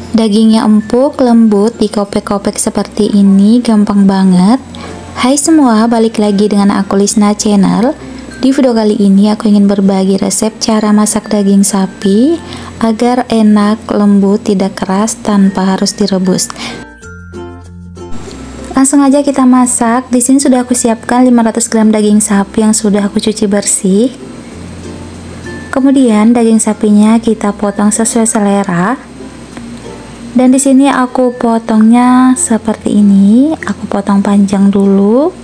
Dagingnya empuk, lembut, dikopek-kopek seperti ini, gampang banget. Hai semua, balik lagi dengan aku Lisna Channel. Di video kali ini aku ingin berbagi resep cara masak daging sapi agar enak, lembut, tidak keras tanpa harus direbus. Langsung aja kita masak. Di sini sudah aku siapkan 500 gram daging sapi yang sudah aku cuci bersih. Kemudian daging sapinya kita potong sesuai selera. Dan di sini aku potongnya seperti ini. Aku potong panjang dulu.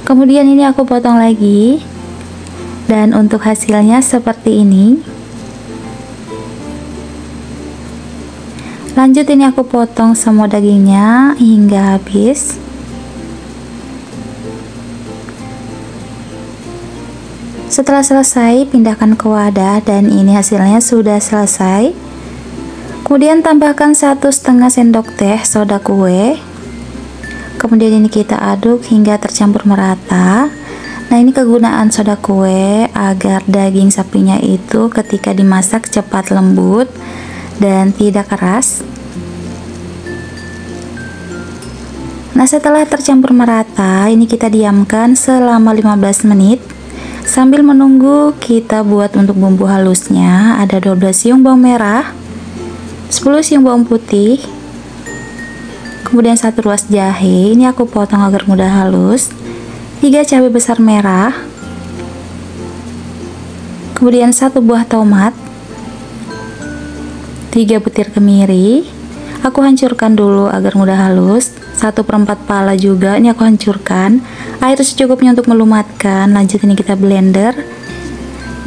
Kemudian ini aku potong lagi. Dan untuk hasilnya seperti ini. Lanjut ini aku potong semua dagingnya hingga habis. Setelah selesai, pindahkan ke wadah dan ini hasilnya sudah selesai. Kemudian tambahkan 1,5 sendok teh soda kue. Kemudian ini kita aduk hingga tercampur merata. Nah, ini kegunaan soda kue agar daging sapinya itu ketika dimasak cepat lembut dan tidak keras. Nah, setelah tercampur merata, ini kita diamkan selama 15 menit. Sambil menunggu, kita buat untuk bumbu halusnya. Ada 12 siung bawang merah, 10 siung bawang putih, kemudian 1 ruas jahe. Ini aku potong agar mudah halus. 3 cabai besar merah, kemudian 1 buah tomat, 3 butir kemiri. Aku hancurkan dulu agar mudah halus. 1/4 pala juga ini aku hancurkan. Air secukupnya untuk melumatkan. Lanjut ini kita blender.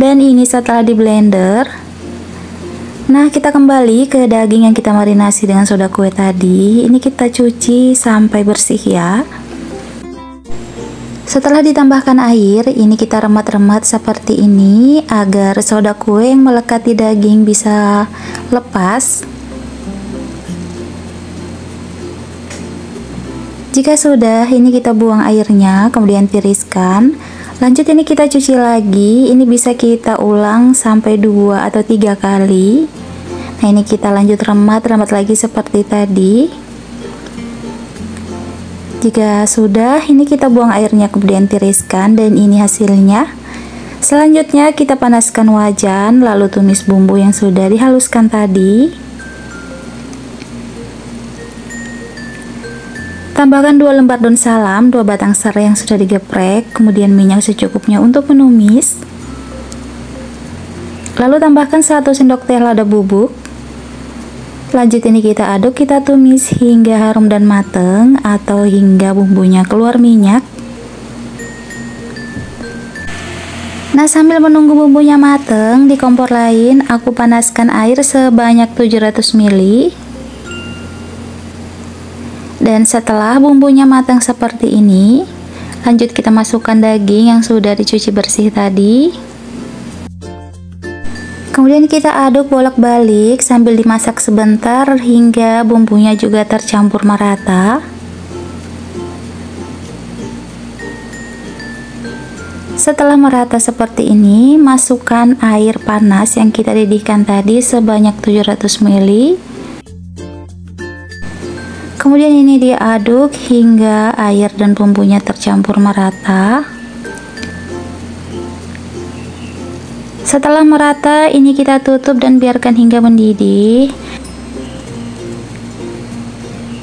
Dan ini setelah di blender, nah kita kembali ke daging yang kita marinasi dengan soda kue tadi. Ini kita cuci sampai bersih ya. Setelah ditambahkan air, ini kita remat-remat seperti ini agar soda kue yang melekat di daging bisa lepas. Jika sudah, ini kita buang airnya, kemudian tiriskan. Lanjut ini kita cuci lagi. Ini bisa kita ulang sampai 2 atau 3 kali. Nah, ini kita lanjut remat lagi seperti tadi. Jika sudah, ini kita buang airnya, kemudian tiriskan, dan ini hasilnya. Selanjutnya kita panaskan wajan, lalu tumis bumbu yang sudah dihaluskan tadi. Tambahkan 2 lembar daun salam, 2 batang serai yang sudah digeprek, kemudian minyak secukupnya untuk menumis. Lalu tambahkan 1 sendok teh lada bubuk. Lanjut ini kita aduk, kita tumis hingga harum dan mateng atau hingga bumbunya keluar minyak. Nah, sambil menunggu bumbunya mateng, di kompor lain aku panaskan air sebanyak 700 ml. Dan setelah bumbunya matang seperti ini, lanjut kita masukkan daging yang sudah dicuci bersih tadi. Kemudian kita aduk bolak-balik sambil dimasak sebentar hingga bumbunya juga tercampur merata. Setelah merata seperti ini, masukkan air panas yang kita didihkan tadi sebanyak 700 ml. Kemudian ini diaduk hingga air dan bumbunya tercampur merata. Setelah merata, ini kita tutup dan biarkan hingga mendidih.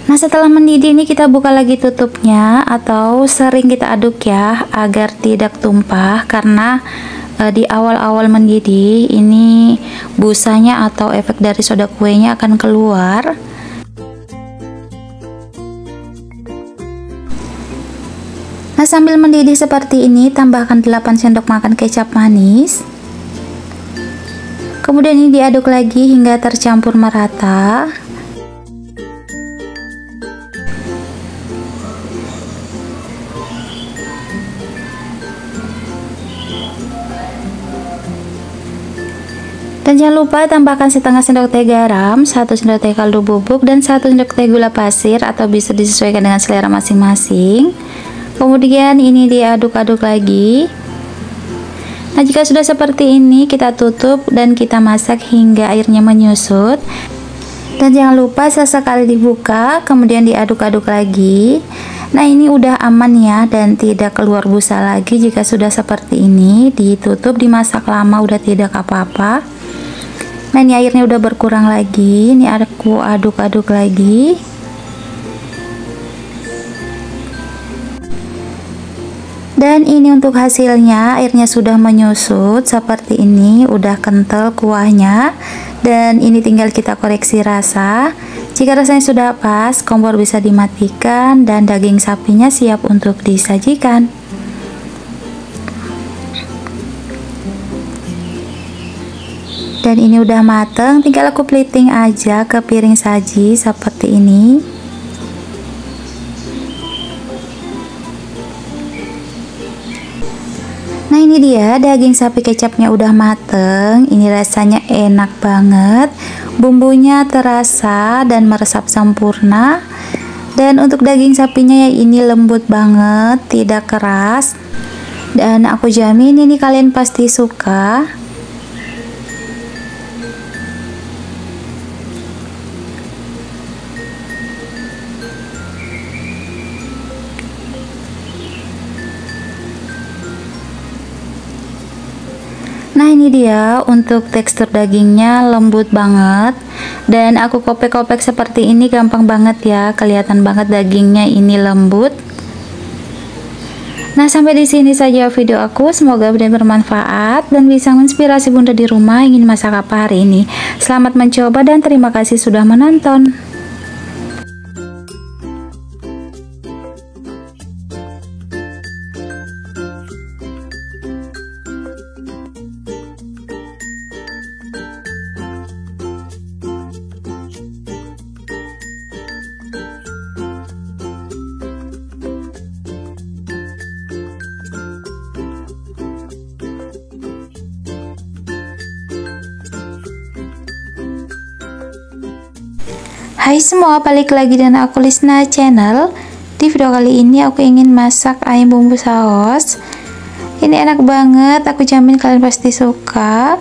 Nah, setelah mendidih ini kita buka lagi tutupnya atau sering kita aduk ya agar tidak tumpah, karena di awal-awal mendidih ini busanya atau efek dari soda kuenya akan keluar. Nah, sambil mendidih seperti ini, tambahkan 8 sendok makan kecap manis. Kemudian ini diaduk lagi hingga tercampur merata. Dan jangan lupa tambahkan setengah sendok teh garam, 1 sendok teh kaldu bubuk, dan 1 sendok teh gula pasir atau bisa disesuaikan dengan selera masing-masing. Kemudian ini diaduk-aduk lagi. Nah, jika sudah seperti ini, kita tutup dan kita masak hingga airnya menyusut. Dan jangan lupa sesekali dibuka, kemudian diaduk-aduk lagi. Nah, ini udah aman ya dan tidak keluar busa lagi. Jika sudah seperti ini, ditutup, dimasak lama udah tidak apa-apa. Nah, ini airnya udah berkurang lagi. Ini aku aduk-aduk lagi. Dan ini untuk hasilnya, airnya sudah menyusut seperti ini, udah kental kuahnya. Dan ini tinggal kita koreksi rasa. Jika rasanya sudah pas, kompor bisa dimatikan dan daging sapinya siap untuk disajikan. Dan ini udah mateng, tinggal aku plating aja ke piring saji seperti ini. Nah, ini dia daging sapi kecapnya udah mateng. Ini rasanya enak banget, bumbunya terasa dan meresap sempurna. Dan untuk daging sapinya ya ini lembut banget, tidak keras. Dan aku jamin ini kalian pasti suka. Nah, ini dia untuk tekstur dagingnya lembut banget dan aku kopek-kopek seperti ini gampang banget ya, kelihatan banget dagingnya ini lembut. Nah, sampai di sini saja video aku, semoga benar bermanfaat dan bisa menginspirasi bunda di rumah ingin masak apa hari ini. Selamat mencoba dan terima kasih sudah menonton. Hai semua, balik lagi dengan aku Lisna Channel. Di video kali ini aku ingin masak ayam bumbu saus. Ini enak banget, aku jamin kalian pasti suka.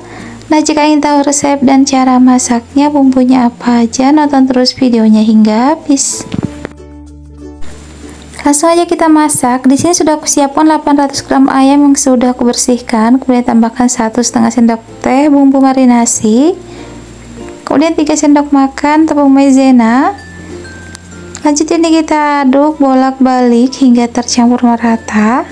Nah, jika ingin tahu resep dan cara masaknya, bumbunya apa aja, nonton terus videonya hingga habis. Langsung aja kita masak. Di sini sudah aku siapkan 800 gram ayam yang sudah aku bersihkan. Kemudian tambahkan 1,5 sendok teh bumbu marinasi. Kemudian 3 sendok makan tepung maizena. Lanjut ini kita aduk bolak-balik hingga tercampur merata.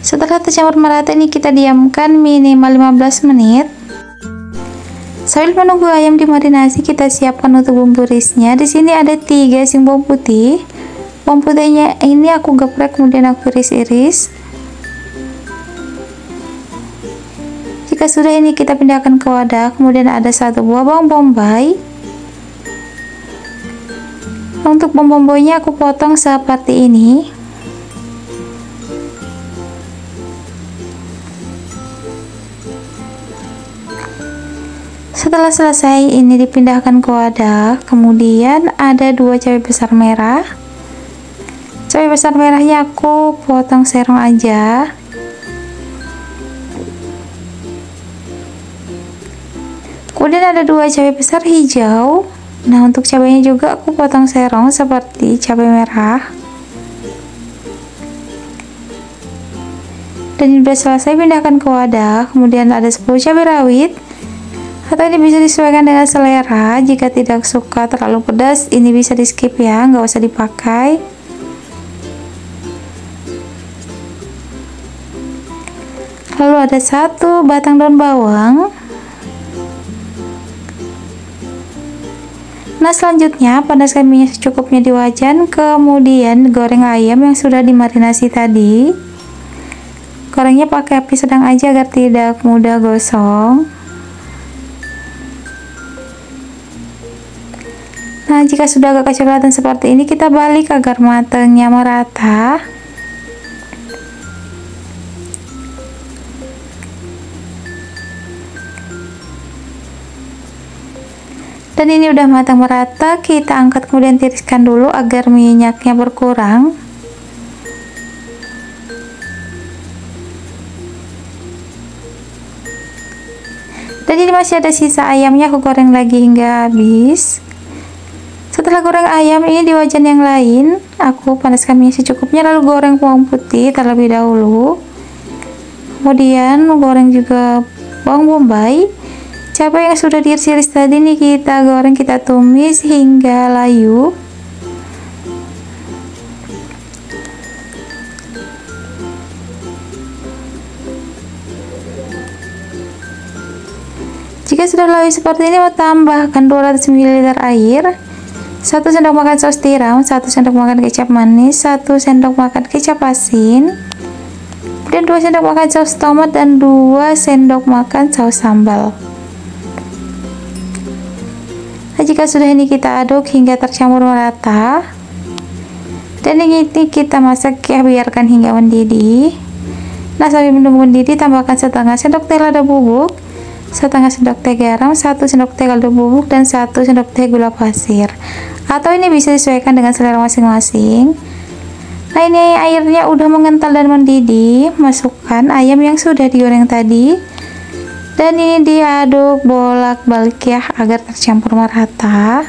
Setelah tercampur merata ini kita diamkan minimal 15 menit. Sambil menunggu ayam dimarinasi, kita siapkan untuk bumbu irisnya. Di sini ada 3 sing bawang putih. Bawang putihnya ini aku geprek kemudian aku iris-iris. Jika sudah ini kita pindahkan ke wadah, kemudian ada 1 buah bawang bombay. Untuk bawang bombaynya aku potong seperti ini. Setelah selesai ini dipindahkan ke wadah, kemudian ada 2 cabai besar merah. Cabai besar merahnya aku potong serong aja. Kemudian ada 2 cabai besar hijau. Nah, untuk cabainya juga aku potong serong seperti cabai merah. Dan ini sudah selesai, pindahkan ke wadah. Kemudian ada 10 cabai rawit. Atau ini bisa disesuaikan dengan selera. Jika tidak suka terlalu pedas, ini bisa di skip ya, nggak usah dipakai. Lalu ada 1 batang daun bawang. Nah, selanjutnya panaskan minyak secukupnya di wajan, kemudian goreng ayam yang sudah dimarinasi tadi. Gorengnya pakai api sedang aja agar tidak mudah gosong. Nah, jika sudah agak kecoklatan seperti ini, kita balik agar matangnya merata. Dan ini udah matang merata, kita angkat kemudian tiriskan dulu agar minyaknya berkurang. Dan ini masih ada sisa ayamnya, aku goreng lagi hingga habis. Setelah goreng ayam ini di wajan yang lain, aku panaskan minyak secukupnya, lalu goreng bawang putih terlebih dahulu. Kemudian goreng juga bawang bombay. Cabai yang sudah diiris tadi nih kita goreng, kita tumis hingga layu. Jika sudah layu seperti ini, mau tambahkan 200 ml air, 1 sendok makan saus tiram, 1 sendok makan kecap manis, 1 sendok makan kecap asin, kemudian 2 sendok makan saus tomat, dan 2 sendok makan saus sambal. Nah, jika sudah ini kita aduk hingga tercampur merata, dan ini kita masak ya, biarkan hingga mendidih. Nah, sambil menunggu mendidih, tambahkan setengah sendok teh lada bubuk, setengah sendok teh garam, 1 sendok teh kaldu bubuk, dan 1 sendok teh gula pasir, atau ini bisa disesuaikan dengan selera masing-masing. Nah, ini airnya udah mengental dan mendidih, masukkan ayam yang sudah digoreng tadi, dan ini diaduk bolak-balik ya agar tercampur merata.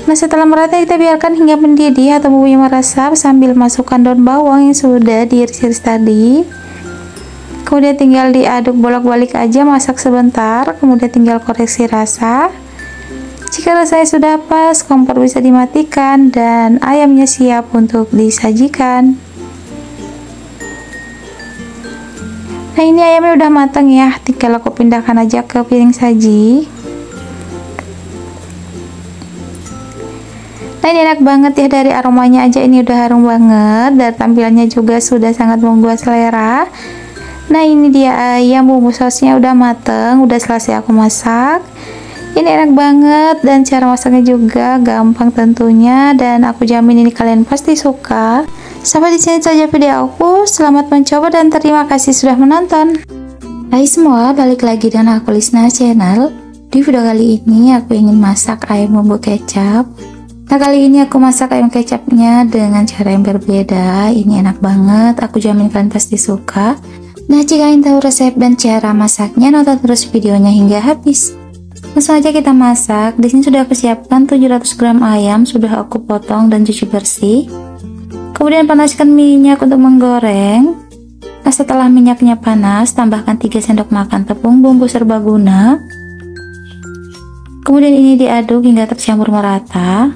Nah, setelah merata kita biarkan hingga mendidih atau bumbunya meresap sambil masukkan daun bawang yang sudah diiris-iris tadi. Kemudian tinggal diaduk bolak-balik aja, masak sebentar, kemudian tinggal koreksi rasa. Jika rasanya sudah pas, kompor bisa dimatikan dan ayamnya siap untuk disajikan. Nah, ini ayamnya udah matang ya, tinggal aku pindahkan aja ke piring saji. Nah, ini enak banget ya, dari aromanya aja ini udah harum banget, dan tampilannya juga sudah sangat menggugah selera. Nah, ini dia ayam, bumbu sausnya udah mateng, udah selesai aku masak. Ini enak banget dan cara masaknya juga gampang tentunya, dan aku jamin ini kalian pasti suka. Sampai di sini saja video aku. Selamat mencoba dan terima kasih sudah menonton. Hai semua, balik lagi dengan aku Lisna Channel. Di video kali ini aku ingin masak ayam bumbu kecap. Nah, kali ini aku masak ayam kecapnya dengan cara yang berbeda. Ini enak banget, aku jamin kalian pasti suka. Nah, jika ingin tahu resep dan cara masaknya, nonton terus videonya hingga habis. Langsung aja kita masak. Di sini sudah aku siapkan 700 gram ayam, sudah aku potong dan cuci bersih. Kemudian panaskan minyak untuk menggoreng. Nah, setelah minyaknya panas, tambahkan 3 sendok makan tepung bumbu serbaguna. Kemudian ini diaduk hingga tercampur merata.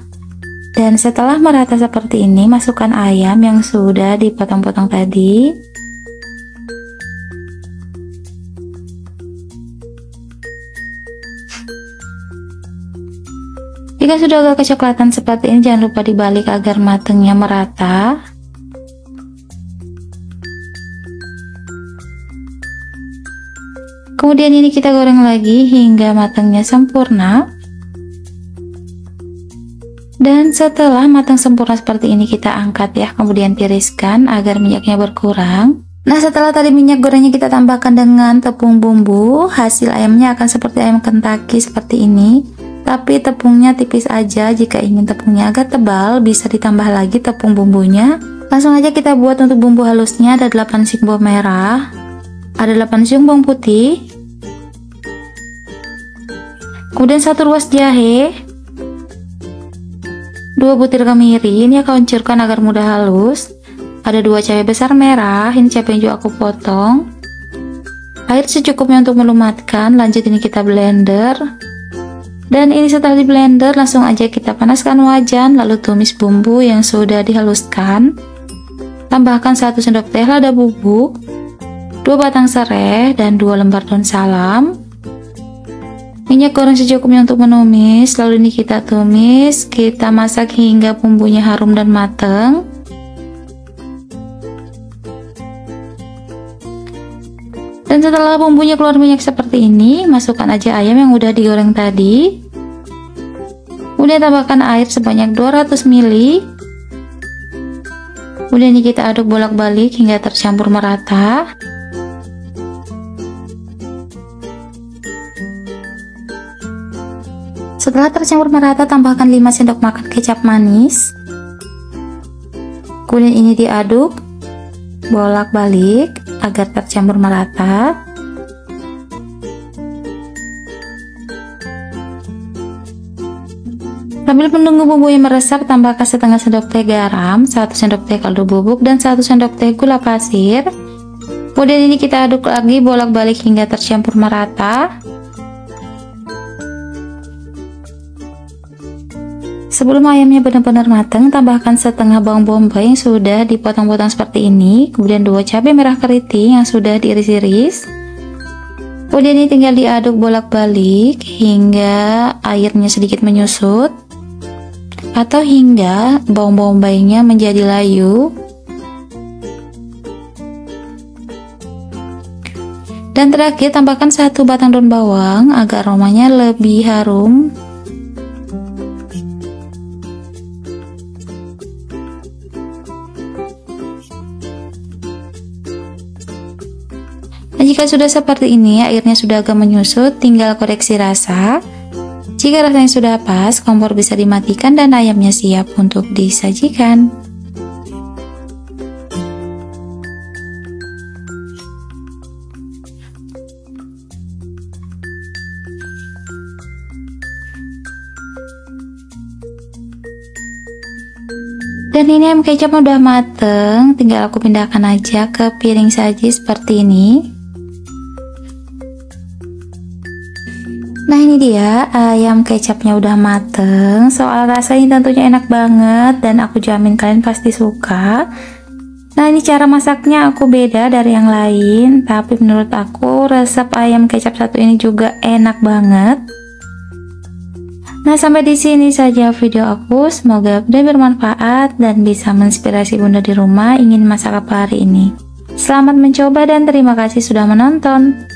Dan setelah merata seperti ini, masukkan ayam yang sudah dipotong-potong tadi. Jika sudah agak kecoklatan seperti ini, jangan lupa dibalik agar matangnya merata. Kemudian ini kita goreng lagi hingga matangnya sempurna. Dan setelah matang sempurna seperti ini, kita angkat ya, kemudian tiriskan agar minyaknya berkurang. Nah, setelah tadi minyak gorengnya kita tambahkan dengan tepung bumbu, hasil ayamnya akan seperti ayam Kentucky seperti ini. Tapi tepungnya tipis aja, jika ingin tepungnya agak tebal bisa ditambah lagi tepung bumbunya. Langsung aja kita buat. Untuk bumbu halusnya ada 8 siung bawang merah, ada 8 siung bawang putih, kemudian 1 ruas jahe, 2 butir kemiri, ini aku hancurkan agar mudah halus, ada 2 cabai besar merah, ini cabai yang juga aku potong, air secukupnya untuk melumatkan. Lanjut ini kita blender. Dan ini setelah di blender, langsung aja kita panaskan wajan, lalu tumis bumbu yang sudah dihaluskan. Tambahkan 1 sendok teh lada bubuk, 2 batang serai, dan 2 lembar daun salam. Minyak goreng secukupnya untuk menumis, lalu ini kita tumis, kita masak hingga bumbunya harum dan matang. Dan setelah bumbunya keluar minyak seperti ini, masukkan aja ayam yang udah digoreng tadi. Kemudian tambahkan air sebanyak 200 ml. Kemudian ini kita aduk bolak-balik hingga tercampur merata. Setelah tercampur merata, tambahkan 5 sendok makan kecap manis. Kemudian ini diaduk, bolak-balik agar tercampur merata. Sambil menunggu bumbunya meresap, tambahkan setengah sendok teh garam, 1 sendok teh kaldu bubuk, dan 1 sendok teh gula pasir. Kemudian ini kita aduk lagi bolak-balik hingga tercampur merata. Sebelum ayamnya benar-benar matang, tambahkan setengah bawang bombay yang sudah dipotong-potong seperti ini, kemudian 2 cabai merah keriting yang sudah diiris-iris. Kemudian ini tinggal diaduk bolak-balik hingga airnya sedikit menyusut atau hingga bawang bombaynya menjadi layu. Dan terakhir tambahkan 1 batang daun bawang agar aromanya lebih harum. Nah, jika sudah seperti ini, airnya sudah agak menyusut, tinggal koreksi rasa. Jika rasanya sudah pas, kompor bisa dimatikan dan ayamnya siap untuk disajikan. Dan ini ayam kecap udah mateng, tinggal aku pindahkan aja ke piring saji seperti ini. Nah, ini dia ayam kecapnya udah mateng. Soal rasanya tentunya enak banget dan aku jamin kalian pasti suka. Nah, ini cara masaknya aku beda dari yang lain, tapi menurut aku resep ayam kecap satu ini juga enak banget. Nah, sampai di sini saja video aku. Semoga bermanfaat dan bisa menginspirasi bunda di rumah ingin masak apa hari ini. Selamat mencoba dan terima kasih sudah menonton.